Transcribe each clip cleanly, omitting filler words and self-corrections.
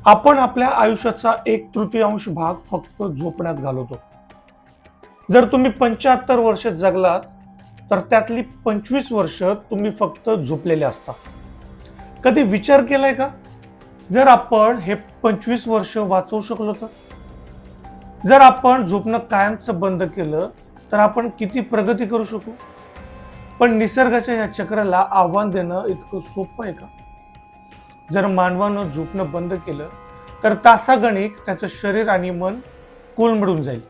आपण आपल्या आयुष्याचा 1/3 भाग फक्त झोपण्यात घालवतो. जर तुम्ही 75 वर्ष जगलात तर त्यातली 25 वर्ष तुम्ही फक्त झोपलेले असता. कधी विचार केलाय का, जर आपण हे 25 वर्ष वाचवू शकलो तर? जर आपण झोपणं कायमचं बंद केलं तर आपण किती प्रगती करू शकू? पण निसर्गाच्या या चक्राला आव्हान देणं इतकं सोपं आहे का? जर मानवानं झोपणं बंद केलं तर तासागणिक त्याचं शरीर आणि मन कोलमडून जाईल.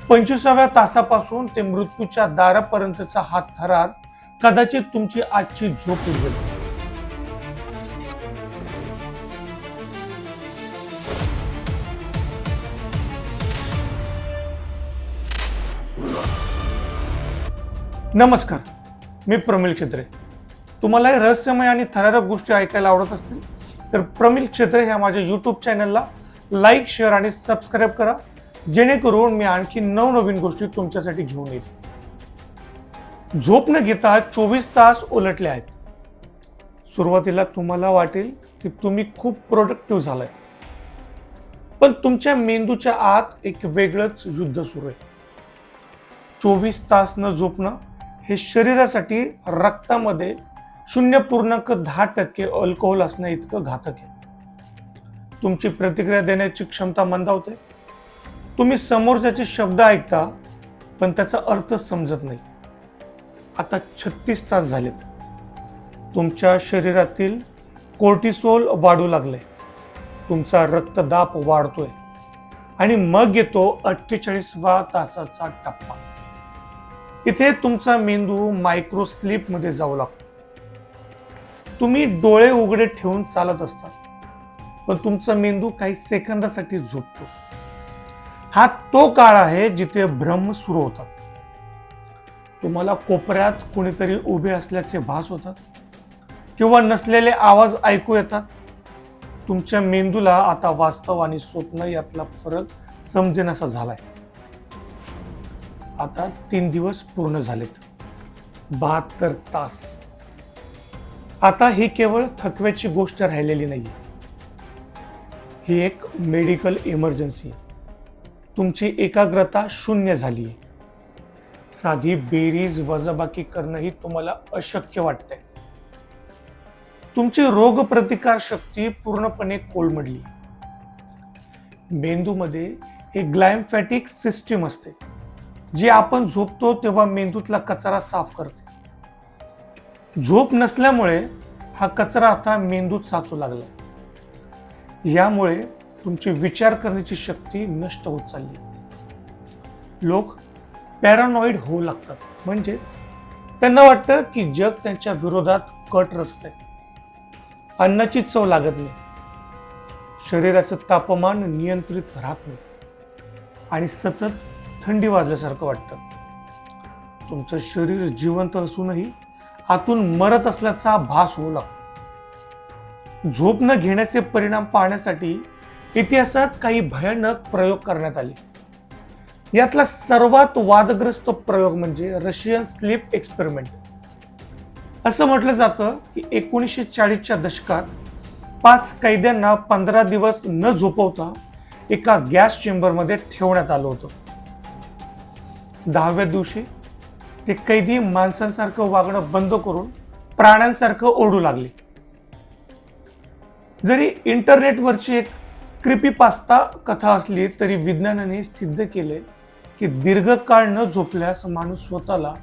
25व्या तासापासून ते मृत्यूच्या दारापर्यंतचा हा थरार कदाचित तुमची आजची झोप उडवेल. नमस्कार, मी प्रमिल क्षेत्रे. तुम्हाला हे रहस्यमय आणि थरारक गोष्टी ऐकायला आवडत असतील तर प्रमिल क्षेत्रे ह्या माझ्या यूट्यूब चॅनलला लाईक, शेअर आणि सबस्क्राईब करा, जेणेकरून मी आणखी नवनवीन गोष्टी तुमच्यासाठी घेऊन येईल. झोप न घेता 24 तास उलटले आहेत. सुरुवातीला तुम्हाला वाटेल की तुम्ही खूप प्रोडक्टिव्ह झालाय, पण तुमच्या मेंदूच्या आत एक वेगळंच युद्ध सुरू आहे. 24 तास न झोपणं हे शरीरासाठी रक्तामध्ये 0.10% अल्कोहोल असणं इतकं घातक आहे. तुमची प्रतिक्रिया देण्याची क्षमता मंदावते. तुम्ही समोरच्याचे शब्द ऐकता पण त्याचा अर्थ समजत नाही. आता 36 तास झालेत. तुमच्या शरीरातील कोर्टिसोल वाढू लागले, तुमचा रक्तदाब वाढतोय आणि मग येतो 48व्या तासाचा टप्पा. इथे तुमचा मेंदू मायक्रो स्लीप मध्ये जाऊ लागतो. तुम्ही डोळे उघडे ठेवून चालत असता, पण तुमचा मेंदू काही सेकंदासाठी झोपतो. हा तो काळ आहे जिथे भ्रम सुरू होतात. तुम्हाला कोपऱ्यात कुणीतरी उभे असल्याचे भास होतात किंवा नसलेले आवाज ऐकू येतात. तुमच्या मेंदूला आता वास्तव आणि स्वप्न यातला फरक समजेनासा झालाय. आता 3 दिवस पूर्ण झालेत, 72 तास. आता ही केवळ थकव्याची गोष्ट राहिलेली नाही, ही एक मेडिकल इमर्जन्सी. तुमची एकाग्रता शून्य झाली आहे. साधी बेरीज वजाबाकी करणंही तुम्हाला अशक्य वाटतंय. तुमची रोगप्रतिकार शक्ती पूर्णपणे कोलमडली. मेंदूमध्ये एक ग्लायम्फॅटिक सिस्टीम असते, जी आपण झोपतो तेव्हा मेंदूतला कचरा साफ करते. झोप नसल्यामुळे हा कचरा आता मेंदूत साचू लागला. यामुळे तुमची विचार करण्याची शक्ती नष्ट होत चालली. लोक पॅरानॉइड होऊ लागतात, म्हणजेच त्यांना वाटतं की जग त्यांच्या विरोधात कट रचतंय. अन्नाची चव लागत नाही, शरीराचं तापमान नियंत्रित राहत नाही आणि सतत थंडी वाजल्यासारखं वाटतं. तुमचं शरीर जिवंत असूनही आतून मरत असल्याचा भास होऊ लागतो. झोप न घेण्याचे परिणाम पाहण्यासाठी इतिहासात काही भयानक प्रयोग करण्यात आले. यातला सर्वात वादग्रस्त प्रयोग म्हणजे रशियन स्लीप एक्सपेरिमेंट. असं म्हटलं जातं की 1940च्या दशकात 5 कैद्यांना 15 दिवस न झोपवता एका गॅस चेंबरमध्ये ठेवण्यात आलं होतं. 10व्या दिवशी ते कैदी माणसांसारखं वागणं बंद करून प्राण्यांसारखं ओरडू लागले. जरी इंटरनेटवरची एक क्रिपीपास्ता कथा असली तरी विज्ञानाने सिद्ध केले की दीर्घकाळ न झोपल्यास माणूस स्वतःला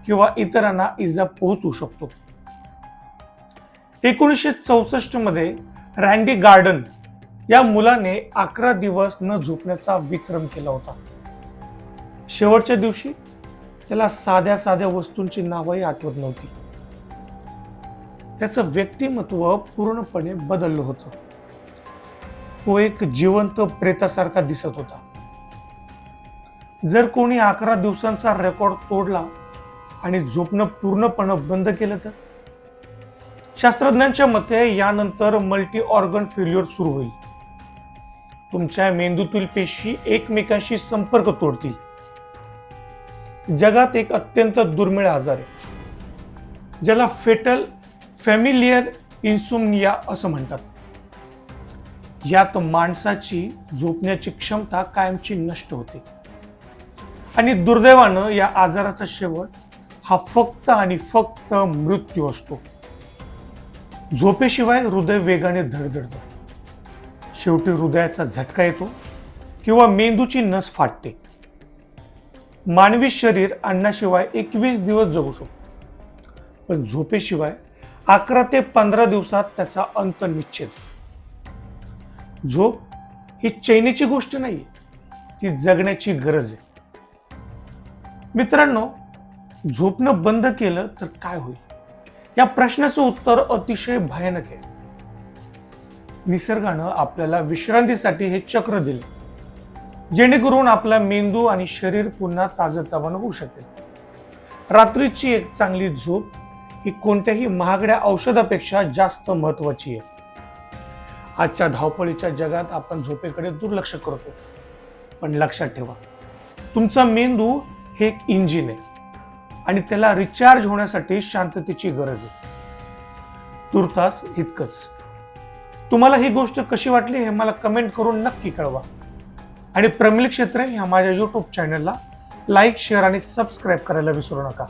किंवा इतरांना इजा पोहोचवू शकतो. 1964 मध्ये रँडी गार्डन या मुलाने 11 दिवस न झोपण्याचा विक्रम केला होता. शेवटच्या दिवशी त्याला साध्या साध्या वस्तूंची नावही आठवत नव्हती. त्याचं व्यक्तिमत्व पूर्णपणे बदललं होतं. तो एक जिवंत प्रेतासारखा दिसत होता. जर कोणी 11 दिवसांचा रेकॉर्ड तोडला आणि झोपणं पूर्णपणे बंद केलं तर? शास्त्रज्ञांच्या मते यानंतर मल्टी ऑर्गन फेल्युअर सुरू होईल. तुमच्या मेंदूतील पेशी एकमेकांशी संपर्क तोडतील. जगात एक अत्यंत दुर्मिळ आजार आहे ज्याला फेटल फॅमिलियर इन्सोम्निया असं म्हणतात. यात माणसाची झोपण्याची क्षमता कायमची नष्ट होते आणि दुर्दैवानं या आजाराचा शेवट हा फक्त आणि फक्त मृत्यू असतो. झोपेशिवाय हृदय वेगाने धडधडतं. शेवटी हृदयाचा झटका येतो किंवा मेंदूची नस फाटते. मानवी शरीर अन्नाशिवाय 21 दिवस जगू शकतो, पण झोपेशिवाय 11 ते 15 दिवसात त्याचा अंत निश्चित. झोप ही चैनीची गोष्ट नाही, ती जगण्याची गरज आहे. मित्रांनो, झोपणं बंद केलं तर काय होईल या प्रश्नाचं उत्तर अतिशय भयानक आहे. निसर्गानं आपल्याला विश्रांतीसाठी हे चक्र दिले, जेणेकरून आपला मेंदू आणि शरीर पुन्हा ताजतवानं होऊ शकेल. रात्रीची एक चांगली झोप ही कोणत्याही महागड्या औषधापेक्षा जास्त महत्वाची आहे. आजच्या धावपळीच्या जगात आपण झोपेकडे दुर्लक्ष करतो, पण लक्षात ठेवा, तुमचा मेंदू हे एक इंजिन आहे आणि त्याला रिचार्ज होण्यासाठी शांततेची गरज आहे. तुर्तास इतकंच. तुम्हाला ही गोष्ट कशी वाटली हे मला कमेंट करून नक्की कळवा आणि प्रमिल क्षेत्रे ह्या माझ्या YouTube चॅनलला लाईक, शेअर आणि सबस्क्राईब करायला विसरू नका.